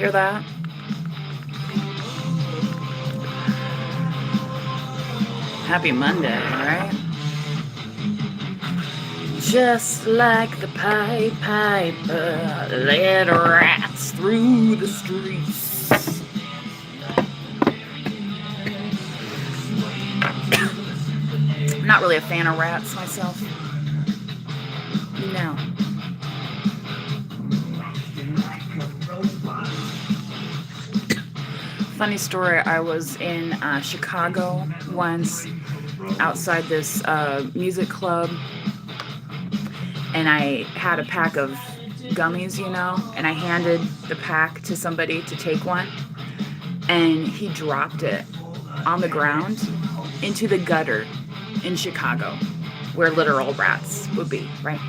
Hear that? Happy Monday, right? Just like the Pied Piper led rats through the streets. I'm not really a fan of rats myself. No. Funny story, I was in Chicago once outside this music club, and I had a pack of gummies, and I handed the pack to somebody to take one, and he dropped it on the ground into the gutter in Chicago, where literal rats would be, right?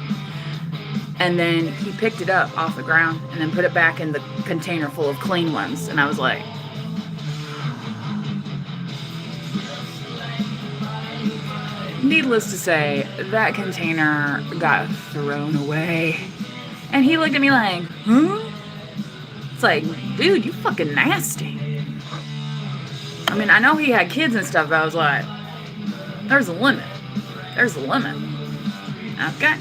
And then he picked it up off the ground and then put it back in the container full of clean ones, and I was like, needless to say, that container got thrown away. And he looked at me like, huh? It's like, dude, you fucking nasty. I mean, I know he had kids and stuff, but I was like, there's a limit. There's a limit. Okay.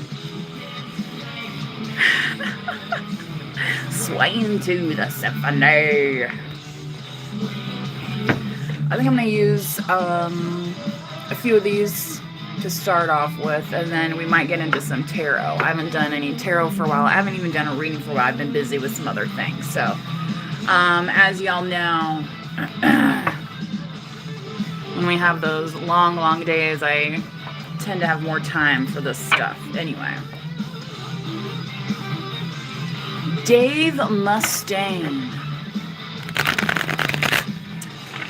Swaying to the symphony. I think I'm going to use a few of these to start off with, and then we might get into some tarot. I haven't done any tarot for a while. I haven't even done a reading for a while. I've been busy with some other things. So, as y'all know, when we have those long days, I tend to have more time for this stuff. Anyway. Dave Mustaine.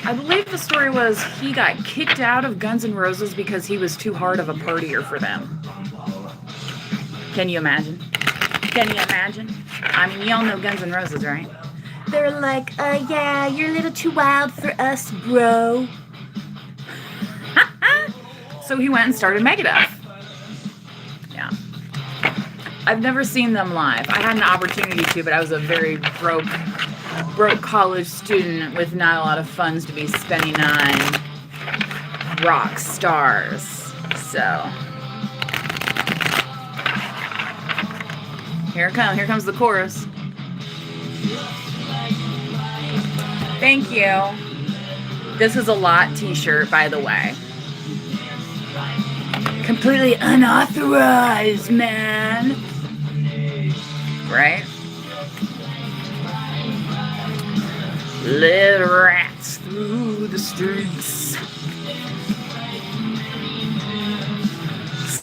I believe the story was he got kicked out of Guns N' Roses because he was too hard of a partier for them. Can you imagine? Can you imagine? I mean, y'all know Guns N' Roses, right? They're like, yeah, you're a little too wild for us, bro. So he went and started Megadeth. Yeah. I've never seen them live. I had an opportunity to, but I was a very broke college student with not a lot of funds to be spending on rock stars. So here comes the chorus. Thank you. This is a lot t-shirt, by the way. Completely unauthorized, man. Right? Let rats through the streets,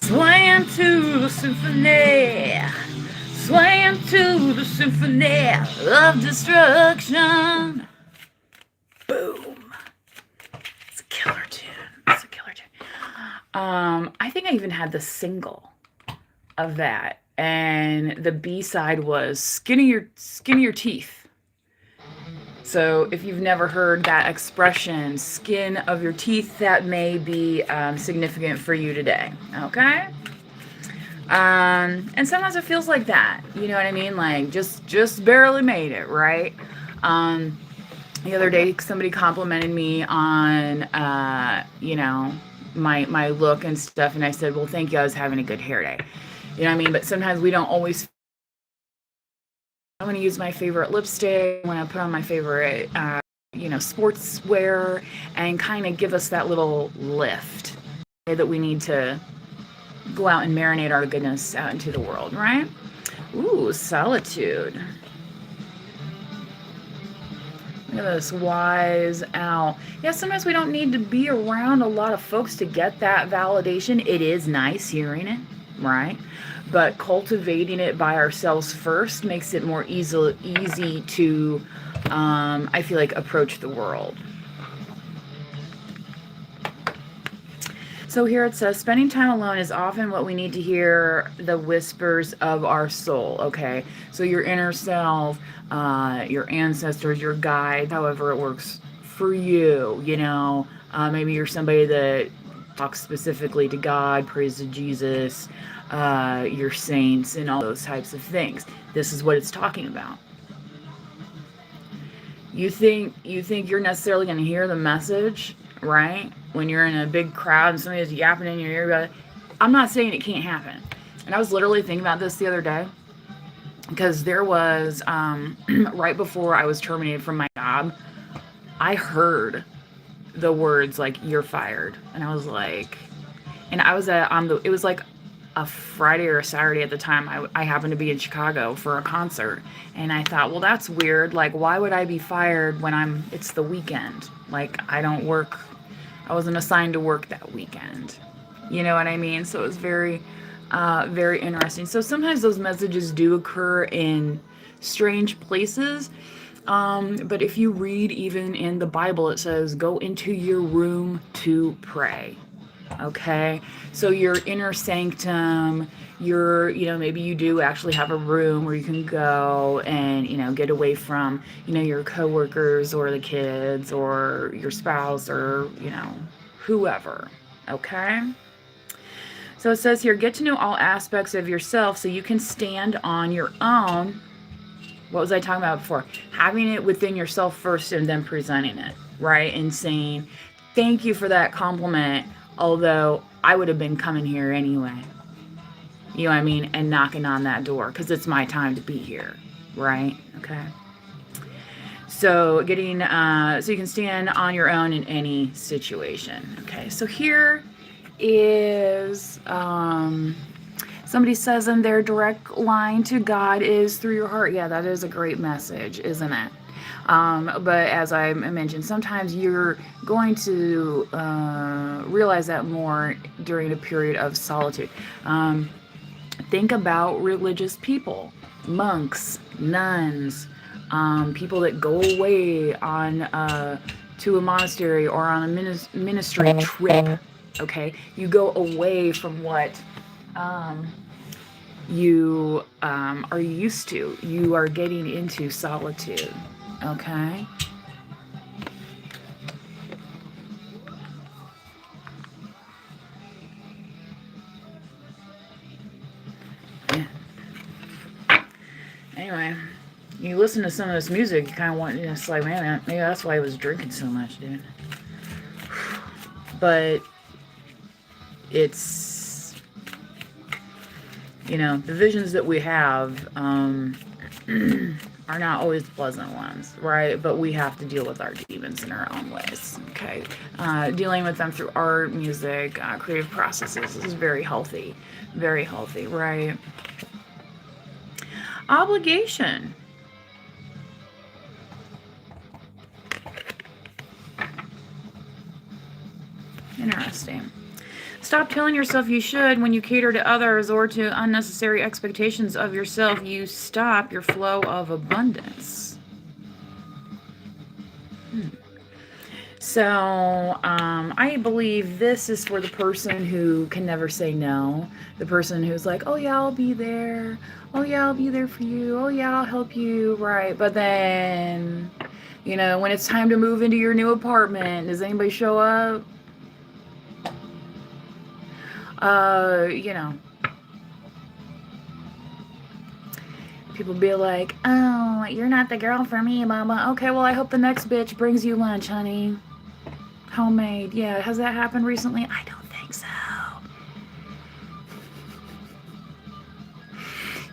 swaying to the symphony, swaying to the symphony of destruction. Boom. It's a killer tune. It's a killer tune. I think I even had the single of that, and the B-side was Skin of Your Teeth. So if you've never heard that expression, skin of your teeth, that may be significant for you today, okay? And sometimes it feels like that, you know what I mean? Like, just barely made it, right? The other day, somebody complimented me on, my look and stuff, and I said, well, thank you, I was having a good hair day. You know what I mean? But sometimes we don't always... I'm going to use my favorite lipstick when I put on my favorite, sportswear, and kind of give us that little lift that we need to go out and marinate our goodness out into the world, right? Ooh, solitude. Look at this wise owl. Yeah, sometimes we don't need to be around a lot of folks to get that validation. It is nice hearing it, right? But cultivating it by ourselves first makes it more easy to, I feel like, approach the world. So here it says, spending time alone is often what we need to hear the whispers of our soul. Okay, so your inner self, your ancestors, your guide, however it works for you, maybe you're somebody that talks specifically to God, prays to Jesus, your saints, and all those types of things. This is what it's talking about. You think you're necessarily going to hear the message, right? When you're in a big crowd and somebody's yapping in your ear about it. I'm not saying it can't happen. And I was literally thinking about this the other day because there was right before I was terminated from my job, I heard the words like "you're fired," and I was like, and I was on the. It was like a Friday or a Saturday at the time. I happened to be in Chicago for a concert, and I thought, well, that's weird. Like, why would I be fired when it's the weekend? Like, I don't work. I wasn't assigned to work that weekend. You know what I mean? So it was very interesting. So sometimes those messages do occur in strange places. But if you read even in the Bible, it says, go into your room to pray. Okay. So your inner sanctum, maybe you do actually have a room where you can go and, get away from, your coworkers or the kids or your spouse or, whoever. Okay. So it says here, get to know all aspects of yourself so you can stand on your own. What was I talking about before? Having it within yourself first and then presenting it, right? And saying, thank you for that compliment, although I would have been coming here anyway. You know what I mean? And knocking on that door because it's my time to be here, right? Okay. So so you can stand on your own in any situation. Okay. So here is somebody says in their direct line to God is through your heart. Yeah, that is a great message, isn't it? But as I mentioned, sometimes you're going to realize that more during a period of solitude. Think about religious people, monks, nuns, people that go away on to a monastery or on a ministry trip. Okay, you go away from what you are used to. You are getting into solitude. Okay. Yeah. Anyway, you listen to some of this music, you kind of want, it's like, man, maybe that's why I was drinking so much, dude. But it's, the visions that we have are not always pleasant ones, right? But we have to deal with our demons in our own ways, okay? Dealing with them through art, music, creative processes is very healthy, right? Obligation. Interesting. Stop telling yourself you should when you cater to others or to unnecessary expectations of yourself. You stop your flow of abundance. So I believe this is for the person who can never say no. The person who's like, oh yeah, I'll be there. Oh yeah, I'll be there for you. Oh yeah, I'll help you. Right. But then, when it's time to move into your new apartment, does anybody show up? People be like, oh, you're not the girl for me, mama. Okay, well, I hope the next bitch brings you lunch, honey. Homemade. Yeah, has that happened recently? I don't think so.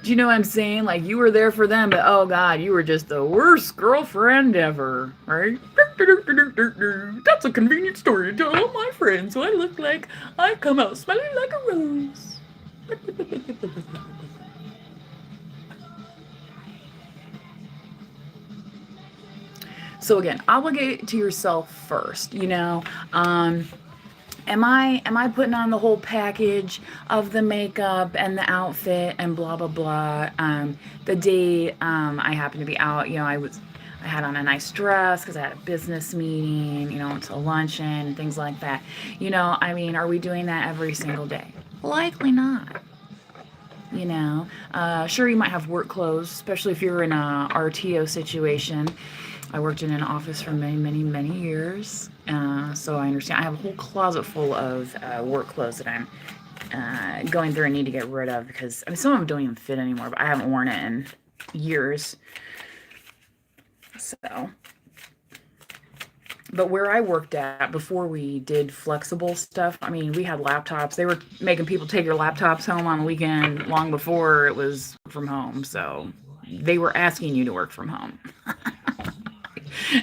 Do you know what I'm saying? Like, you were there for them, but oh god, you were just the worst girlfriend ever, right? That's a convenient story to tell all my friends, so I look like I come out smelling like a rose. So again, obligate to yourself first, am I putting on the whole package of the makeup and the outfit and blah blah blah? The day I happened to be out, I had on a nice dress because I had a business meeting, went to a luncheon and things like that. Are we doing that every single day? Likely not. Sure, you might have work clothes, especially if you're in a RTO situation. I worked in an office for many, many, many years, so I understand. I have a whole closet full of work clothes that I'm going through and need to get rid of because, some of them don't even fit anymore, but I haven't worn it in years. So, But where I worked at before we did flexible stuff, I mean, we had laptops. They were making people take their laptops home on the weekend long before it was from home. So they were asking you to work from home.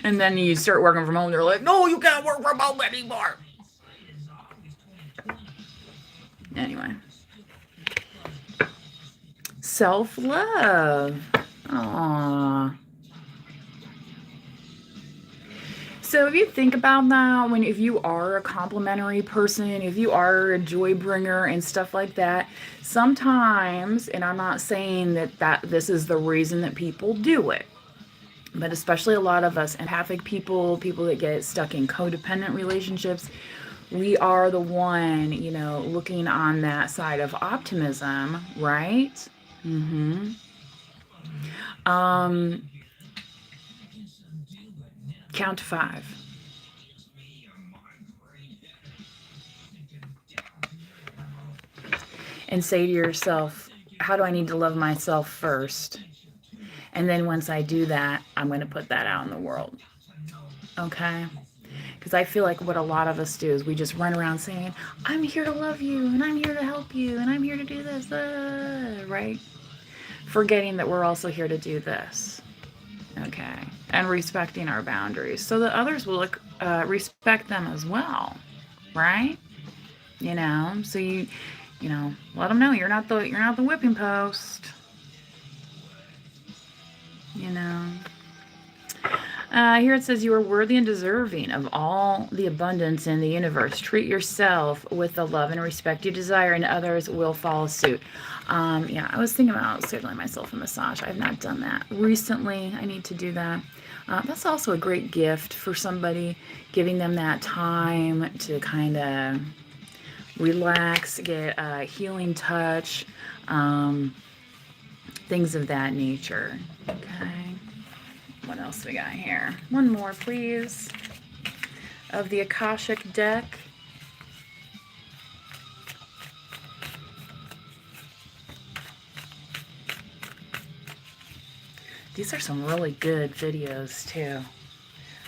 And then you start working from home, they're like, no, you can't work from home anymore. Anyway. Self-love. Aww. So if you think about that, if you are a complimentary person, if you are a joy bringer and stuff like that, sometimes, and I'm not saying that this is the reason that people do it, but especially a lot of us empathic people, people that get stuck in codependent relationships, we are the one, looking on that side of optimism, right? Um, count to 5. And say to yourself, how do I need to love myself first? And then once I do that, I'm going to put that out in the world. Okay? Because I feel like what a lot of us do is we just run around saying, I'm here to love you, and I'm here to help you, and I'm here to do this, right? Forgetting that we're also here to do this. Okay? And respecting our boundaries so that others will respect them as well, right? So you let them know you're not the whipping post. Here it says you are worthy and deserving of all the abundance in the universe. Treat yourself with the love and respect you desire, and others will follow suit. I was thinking about scheduling myself a massage. I have not done that recently. I need to do that. That's also a great gift for somebody, giving them that time to kind of relax, get a healing touch, things of that nature. Okay. What else we got here? One more, please, of the Akashic deck. These are some really good videos, too.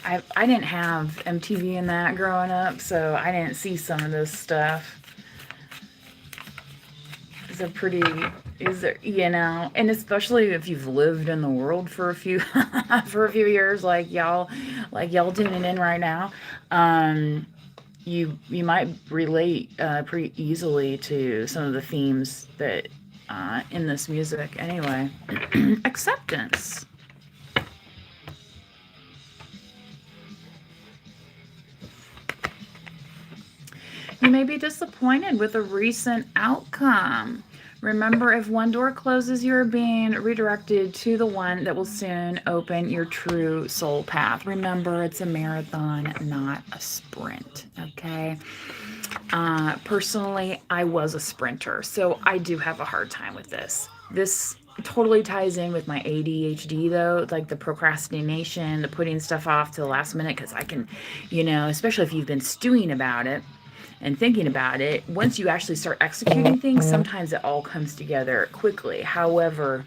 I didn't have MTV and that growing up, so I didn't see some of this stuff. It's a pretty, and especially if you've lived in the world for a few years, like y'all tuning in right now, you might relate pretty easily to some of the themes that in this music. Anyway, acceptance. You may be disappointed with a recent outcome. Remember, if one door closes, you're being redirected to the one that will soon open your true soul path. Remember, it's a marathon, not a sprint, okay? Personally, I was a sprinter, so I do have a hard time with this. This totally ties in with my ADHD, though, like the procrastination, the putting stuff off to the last minute, because I can, especially if you've been stewing about it and thinking about it, once you actually start executing things, sometimes it all comes together quickly. However,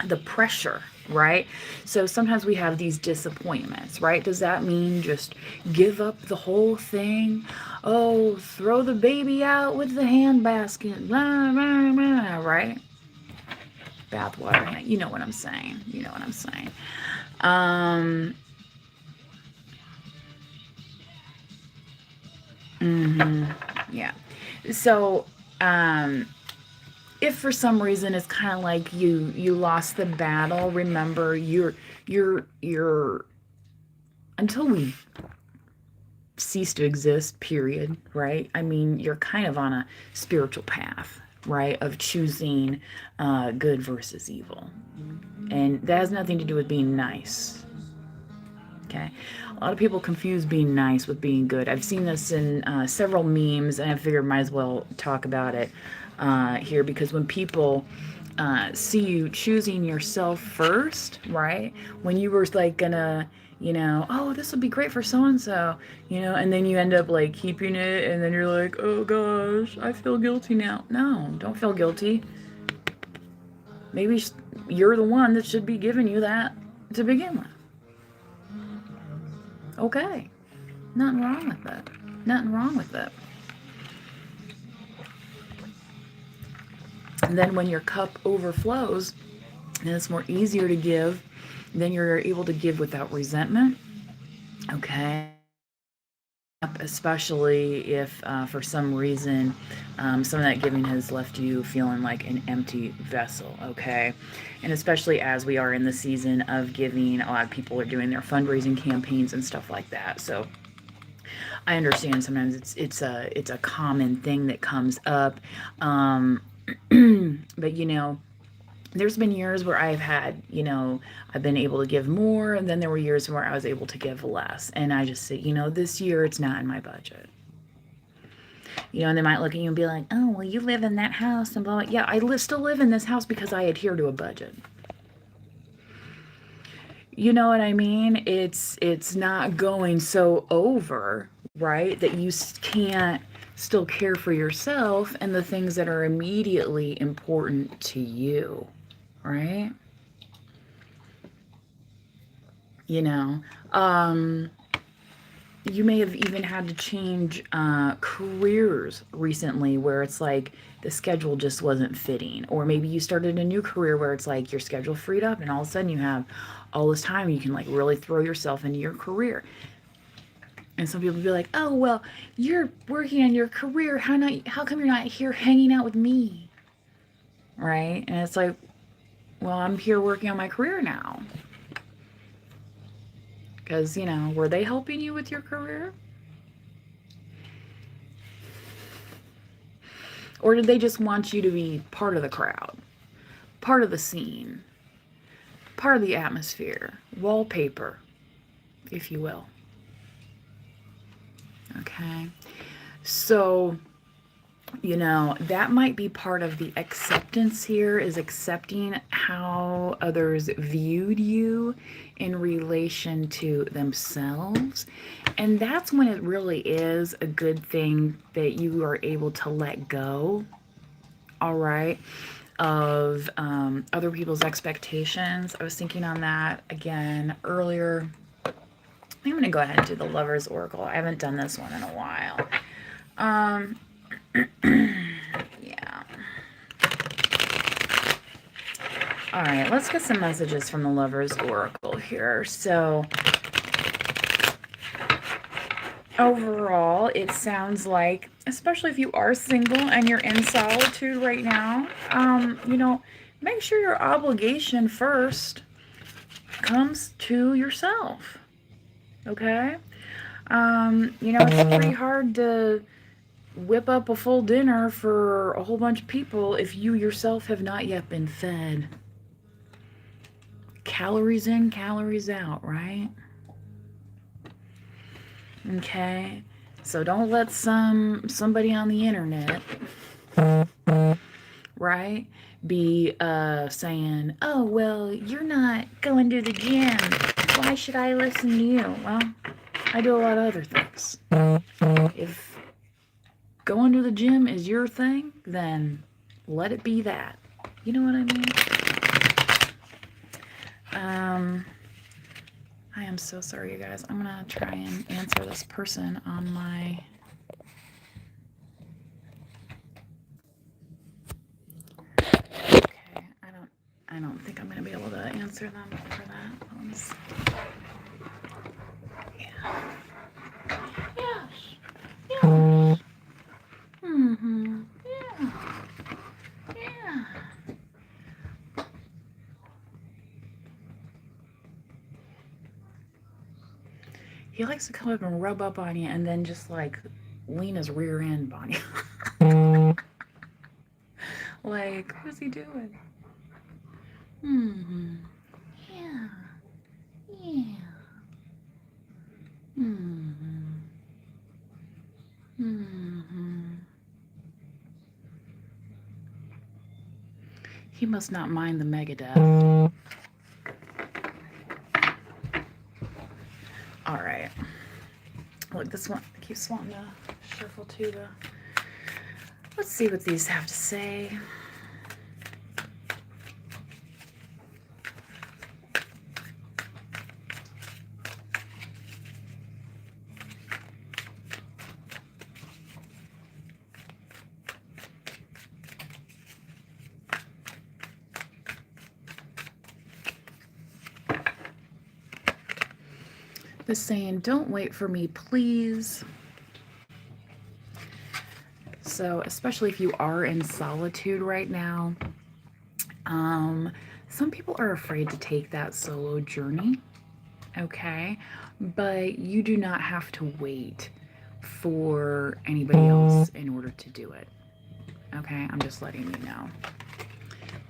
the pressure, right? So sometimes we have these disappointments, right? Does that mean just give up the whole thing? Oh, throw the baby out with the handbasket, blah, blah, blah, right? Bathwater, you know what I'm saying. Yeah. So, if for some reason it's kind of like you lost the battle, remember you're until we cease to exist, period, right? I mean, you're kind of on a spiritual path, right, of choosing good versus evil. And that has nothing to do with being nice. Okay. A lot of people confuse being nice with being good. I've seen this in several memes, and I figured might as well talk about it here, because when people see you choosing yourself first, right? When you were like gonna, oh, this would be great for so-and-so, and then you end up like keeping it, and then you're like, oh gosh, I feel guilty now. No, don't feel guilty. Maybe you're the one that should be giving you that to begin with. Okay. Nothing wrong with it. Nothing wrong with it. And then when your cup overflows, and it's more easier to give, then you're able to give without resentment. Okay. Especially if for some reason some of that giving has left you feeling like an empty vessel. Okay. And especially as we are in the season of giving, a lot of people are doing their fundraising campaigns and stuff like that. So I understand sometimes it's a common thing that comes up. But there's been years where I've had, I've been able to give more, and then there were years where I was able to give less. And I just say, this year it's not in my budget. And they might look at you and be like, oh, well, you live in that house and blah, blah. Yeah, I still live in this house because I adhere to a budget. You know what I mean? It's not going so over, right, that you can't still care for yourself and the things that are immediately important to you, right? You may have even had to change careers recently where it's like the schedule just wasn't fitting. Or maybe you started a new career where it's like your schedule freed up and all of a sudden you have all this time, you can like really throw yourself into your career. And some people be like, oh, well, you're working on your career. How come you're not here hanging out with me? Right? And it's like, well, I'm here working on my career now. Because, were they helping you with your career? Or did they just want you to be part of the crowd, part of the scene, part of the atmosphere, wallpaper, if you will? Okay. So, that might be part of the acceptance here, is accepting how others viewed you in relation to themselves. And that's when it really is a good thing that you are able to let go, all right, of other people's expectations. I was thinking on that again earlier. I'm going to go ahead and do the Lover's Oracle. I haven't done this one in a while. Yeah. All right, let's get some messages from the Lover's Oracle here. So, overall, it sounds like, especially if you are single and you're in solitude right now, make sure your obligation first comes to yourself. Okay? It's pretty hard to whip up a full dinner for a whole bunch of people if you yourself have not yet been fed. Calories in, calories out, right? Okay, so don't let somebody on the internet, right, be saying, oh, well, you're not going to the gym. Why should I listen to you? Well, I do a lot of other things. If going to the gym is your thing, then let it be that. You know what I mean? I am so sorry, you guys. I'm going to try and answer this person on my... Okay, I don't think I'm going to be able to answer them for that. Yeah. Yes. Yes. Mm-hmm. Yeah. Yeah. He likes to come up and rub up on you and then just like lean his rear end on you. Like, what is he doing? Mm-hmm. Yeah. Yeah. Mm-hmm. Mm-hmm. He must not mind the Megadeth. All right. Look, this one keeps wanting to shuffle too. Let's see what these have to say. It's saying, don't wait for me, please. So, especially if you are in solitude right now, some people are afraid to take that solo journey, okay? But you do not have to wait for anybody else in order to do it, okay? I'm just letting you know.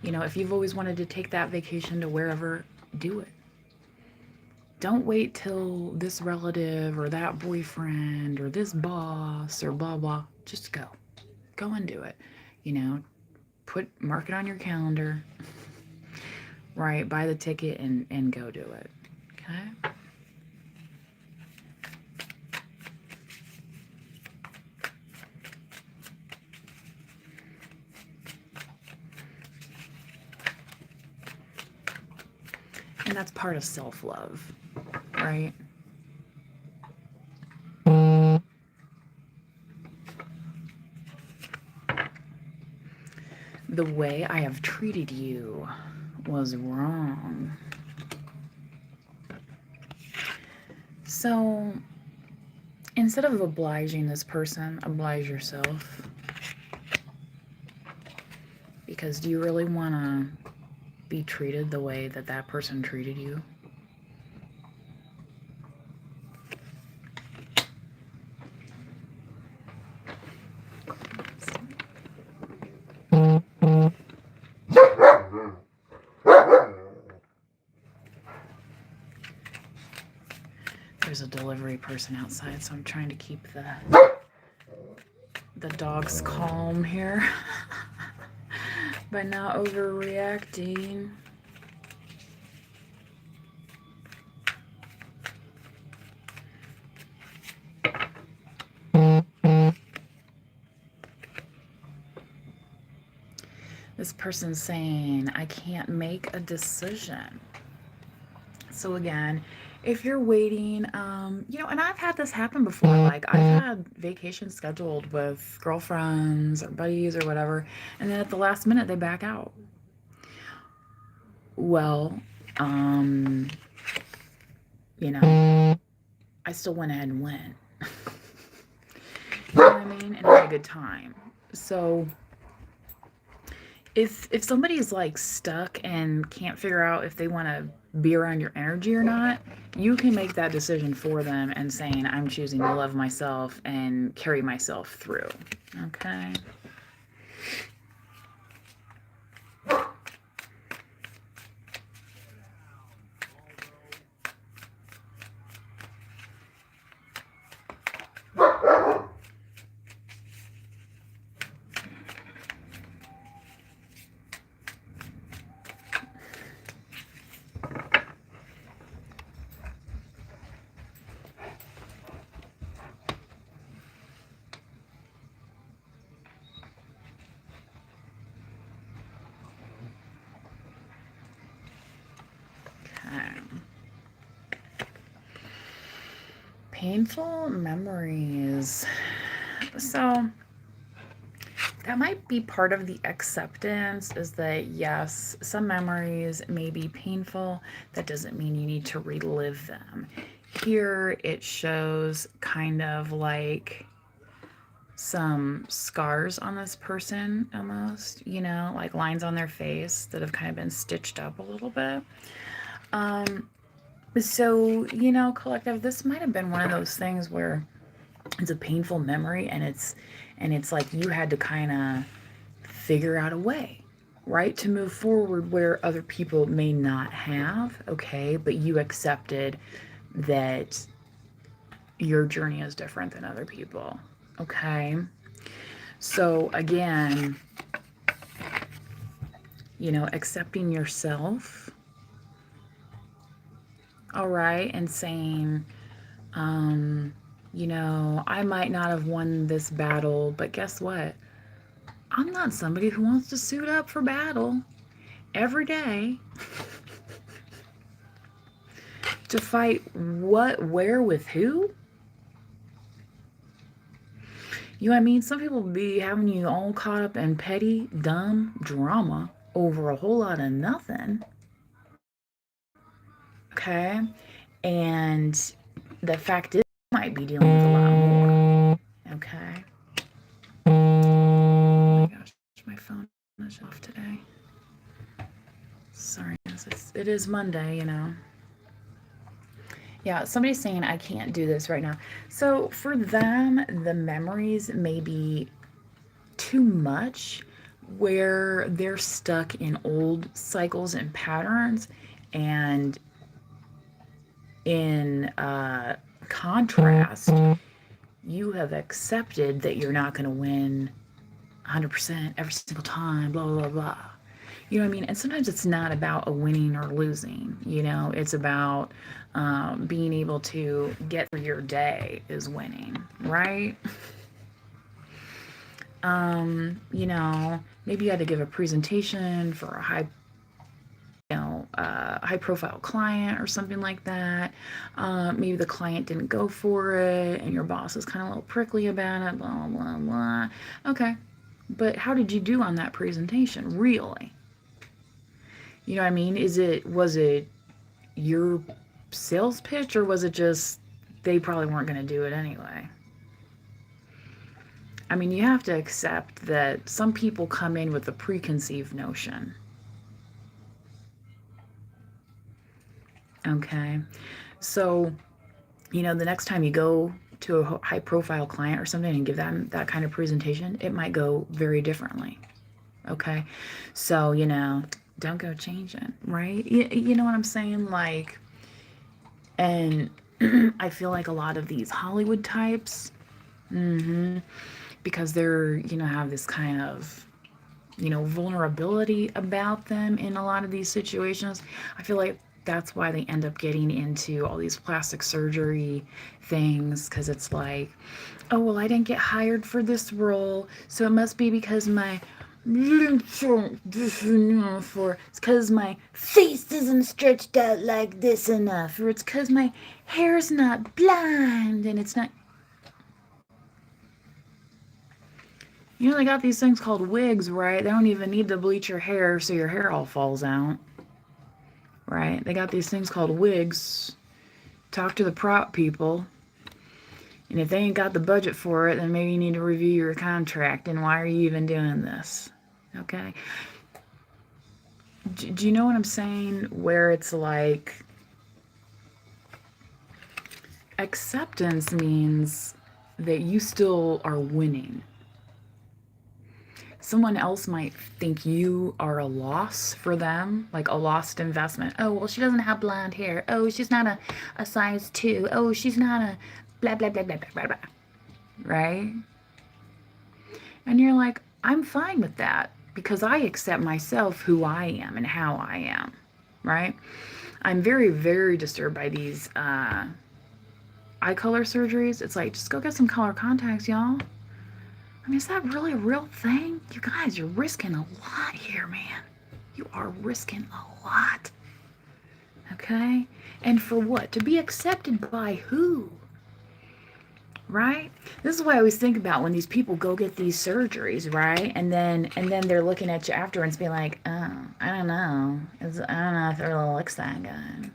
You know, if you've always wanted to take that vacation to wherever, do it. Don't wait till this relative or that boyfriend or this boss or blah, blah. Just go. Go and do it. You know, mark it on your calendar, right? Buy the ticket and go do it. Okay? And that's part of self-love, right? The way I have treated you was wrong. So instead of obliging this person, oblige yourself. Because do you really want to be treated the way that that person treated you? There's a delivery person outside, so I'm trying to keep the dogs calm here by not overreacting. This person's saying, I can't make a decision. So again, if you're waiting, you know, and I've had this happen before. Like, I've had vacations scheduled with girlfriends or buddies or whatever, and then at the last minute they back out. Well, you know, I still went ahead and went. You know what I mean? And had a good time. So if somebody's like stuck and can't figure out if they want to be around your energy or not, you can make that decision for them and saying, I'm choosing to love myself and carry myself through. Okay? Painful memories. So that might be part of the acceptance, is that yes, some memories may be painful. That doesn't mean you need to relive them. Here it shows kind of like some scars on this person, almost, you know, like lines on their face that have kind of been stitched up a little bit. So, you know, collective, this might have been one of those things where it's a painful memory, and it's like you had to kind of figure out a way, right, to move forward where other people may not have, okay, but you accepted that your journey is different than other people, okay? So again, you know, accepting yourself, all right, and saying, you know, I might not have won this battle, but guess what? I'm not somebody who wants to suit up for battle every day to fight what, where, with who? You know what I mean? Some people be having you all caught up in petty, dumb drama over a whole lot of nothing. Okay? And the fact is, you might be dealing with a lot more. Okay. Oh my gosh, my phone is off today. Sorry, it is Monday, you know. Yeah, somebody's saying I can't do this right now. So for them, the memories may be too much where they're stuck in old cycles and patterns, and in contrast, you have accepted that you're not going to win 100% every single time, blah, blah, blah. You know what I mean? And sometimes it's not about a winning or losing, you know, it's about being able to get through your day is winning, right? You know, maybe you had to give a presentation for a high profile client or something like that. Maybe the client didn't go for it and your boss is kind of a little prickly about it, blah, blah, blah. Okay. But how did you do on that presentation, really? You know what I mean? Was it your sales pitch, or was it just they probably weren't going to do it anyway? I mean, you have to accept that some people come in with a preconceived notion. Okay. So, you know, the next time you go to a high profile client or something and give them that kind of presentation, it might go very differently. Okay. So, you know, don't go changing, right? You know what I'm saying? Like, and I feel like a lot of these Hollywood types, because they're, you know, have this kind of, you know, vulnerability about them in a lot of these situations. I feel like that's why they end up getting into all these plastic surgery things, because it's like, oh, well, I didn't get hired for this role, so it must be because my it's because my face isn't stretched out like this enough, or it's because my hair's not blonde and it's not. You know, they got these things called wigs, right? They don't even need to bleach your hair so your hair all falls out, right? They got these things called wigs. Talk to the prop people. And if they ain't got the budget for it, then maybe you need to review your contract. And why are you even doing this? Okay? Do you know what I'm saying? Where it's like, acceptance means that you still are winning. Someone else might think you are a loss for them, like a lost investment. Oh, well, she doesn't have blonde hair. Oh, she's not a size 2. Oh, she's not a blah, blah, blah, blah, blah, blah, blah. Right? And you're like, I'm fine with that because I accept myself, who I am and how I am. Right? I'm very, very disturbed by these eye color surgeries. It's like, just go get some color contacts, y'all. I mean, is that really a real thing? You guys, you're risking a lot here, man. You are risking a lot. Okay? And for what? To be accepted by who? Right? This is what I always think about when these people go get these surgeries, right? And then they're looking at you afterwards being like, oh, I don't know. I don't know if it really looks that good.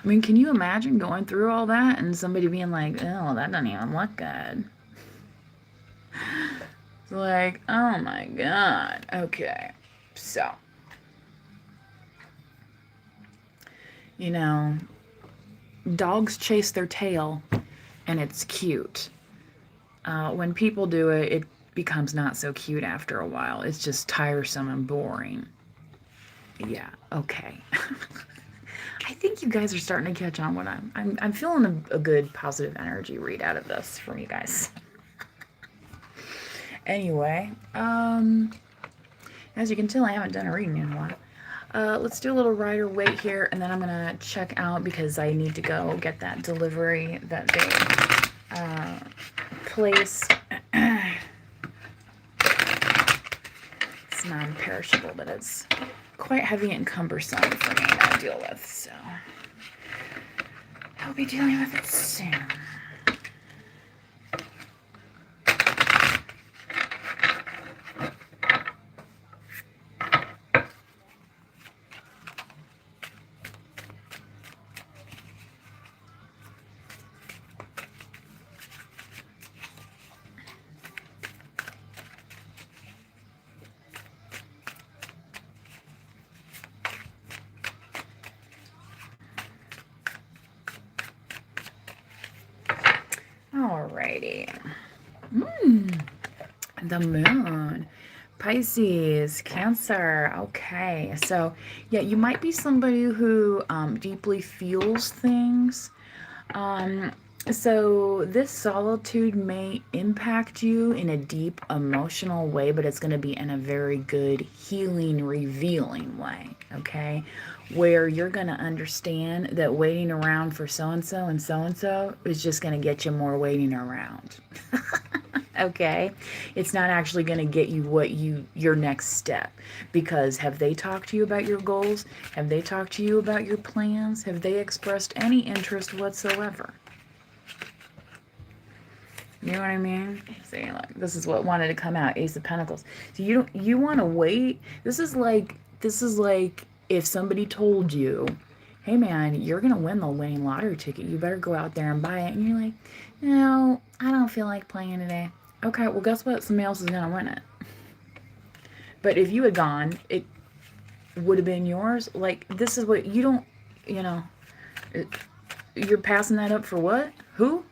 I mean, can you imagine going through all that and somebody being like, oh, that doesn't even look good? It's like, oh my God. Okay. So, you know, dogs chase their tail and it's cute. When people do it, it becomes not so cute after a while. It's just tiresome and boring. Yeah, okay. I think you guys are starting to catch on what I'm feeling a good positive energy read out of this from you guys. Anyway, as you can tell, I haven't done a reading in a while. Let's do a little rider wait here, and then I'm gonna check out because I need to go get that delivery that they placed. It's non-perishable, but it's quite heavy and cumbersome for me to deal with, so I'll be dealing with it soon. Alrighty. The moon. Pisces, Cancer. Okay. So, yeah, you might be somebody who deeply feels things. So this solitude may impact you in a deep emotional way, but it's going to be in a very good healing, revealing way, okay? Where you're going to understand that waiting around for so-and-so and so-and-so is just going to get you more waiting around. Okay, it's not actually going to get you your next step, because have they talked to you about your goals? Have they talked to you about your plans? Have they expressed any interest whatsoever? You know what I mean? Saying like, this is what wanted to come out, Ace of Pentacles. So you want to wait. This is like if somebody told you, hey man, you're gonna win the winning lottery ticket, you better go out there and buy it, and you're like, no, I don't feel like playing today. Okay, well, guess what? Somebody else is going to win it. But if you had gone, it would have been yours. Like, this is what you don't, you know, you're passing that up for what? Who?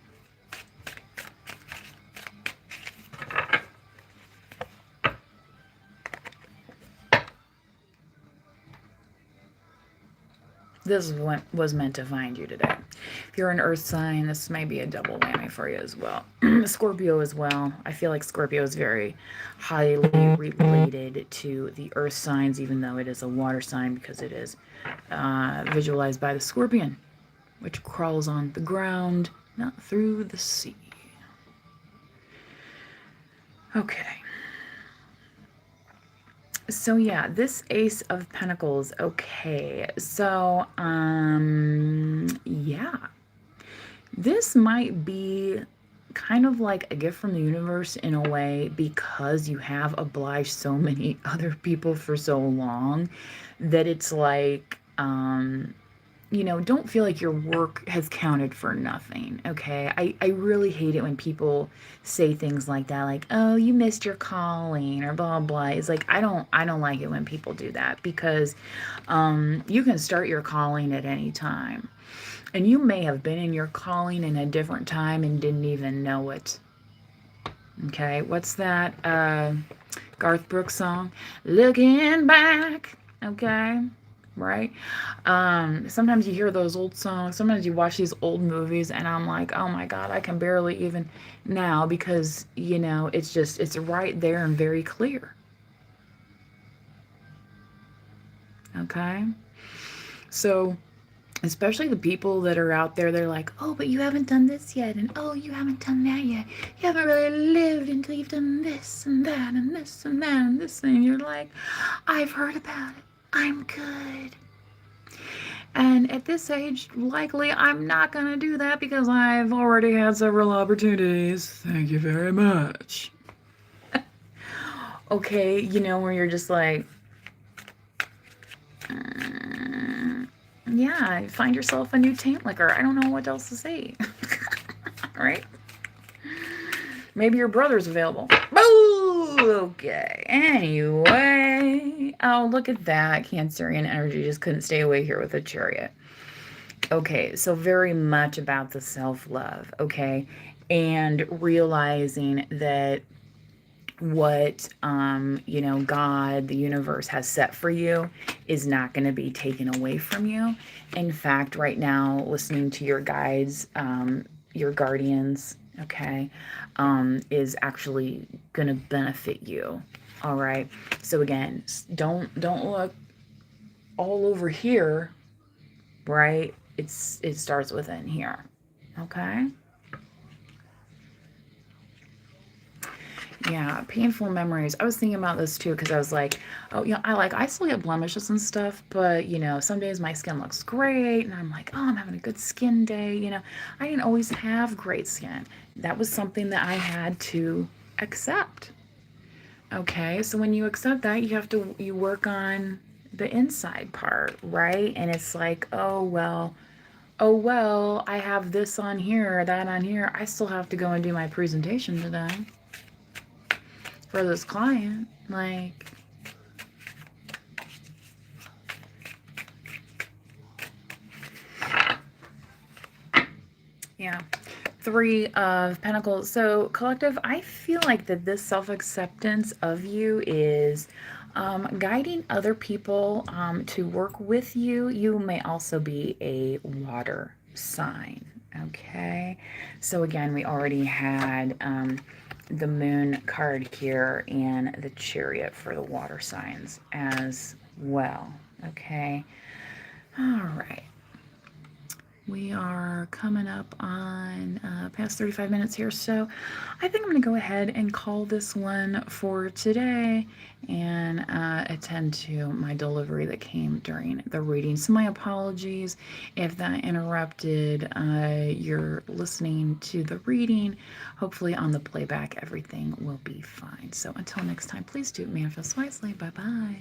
This was meant to find you today. If you're an earth sign, this may be a double whammy for you as well. Scorpio as well. I feel like Scorpio is very highly related to the earth signs, even though it is a water sign, because it is visualized by the scorpion, which crawls on the ground, not through the sea. Okay. So yeah, this Ace of Pentacles. Okay, so yeah, this might be kind of like a gift from the universe in a way, because you have obliged so many other people for so long, that it's like you know, don't feel like your work has counted for nothing, okay? I really hate it when people say things like that, like, oh, you missed your calling, or blah, blah. It's like, I don't like it when people do that, because you can start your calling at any time. And you may have been in your calling in a different time and didn't even know it. Okay, what's that Garth Brooks song? Looking back, okay? Right? Sometimes you hear those old songs, sometimes you watch these old movies, and I'm like, oh my God, I can barely even now, because, you know, it's right there and very clear. Okay? So, especially the people that are out there, they're like, oh, but you haven't done this yet, and oh, you haven't done that yet. You haven't really lived until you've done this and that and this and that and this thing. You're like, I've heard about it. I'm good. And at this age, likely I'm not going to do that, because I've already had several opportunities. Thank you very much. Okay, you know, where you're just like, yeah, find yourself a new taint liquor. I don't know what else to say. Right? Maybe your brother's available. Boo! Okay. Anyway. Oh, look at that. Cancerian energy just couldn't stay away here with a Chariot. Okay, so very much about the self-love, okay? And realizing that what you know, God, the universe has set for you is not going to be taken away from you. In fact, right now, listening to your guides, your guardians, okay, is actually going to benefit you. All right. So again, don't look all over here, right? It starts within here. Okay. Yeah, painful memories. I was thinking about this too, because I was like, oh, you know, I still get blemishes and stuff, but, you know, some days my skin looks great, and I'm like, oh, I'm having a good skin day. You know, I didn't always have great skin. That was something that I had to accept. Okay, so when you accept that, you work on the inside part, right? And it's like, oh, well, I have this on here, that on here. I still have to go and do my presentation today for this client. Like, yeah. Three of Pentacles. So, collective, I feel like that this self-acceptance of you is guiding other people to work with you. You may also be a water sign. Okay. So, again, we already had the moon card here and the chariot for the water signs as well. Okay. All right. We are coming up on past 35 minutes here, so I think I'm going to go ahead and call this one for today and attend to my delivery that came during the reading. So my apologies if that interrupted your listening to the reading. Hopefully on the playback everything will be fine. So until next time, please do manifest wisely. Bye-bye.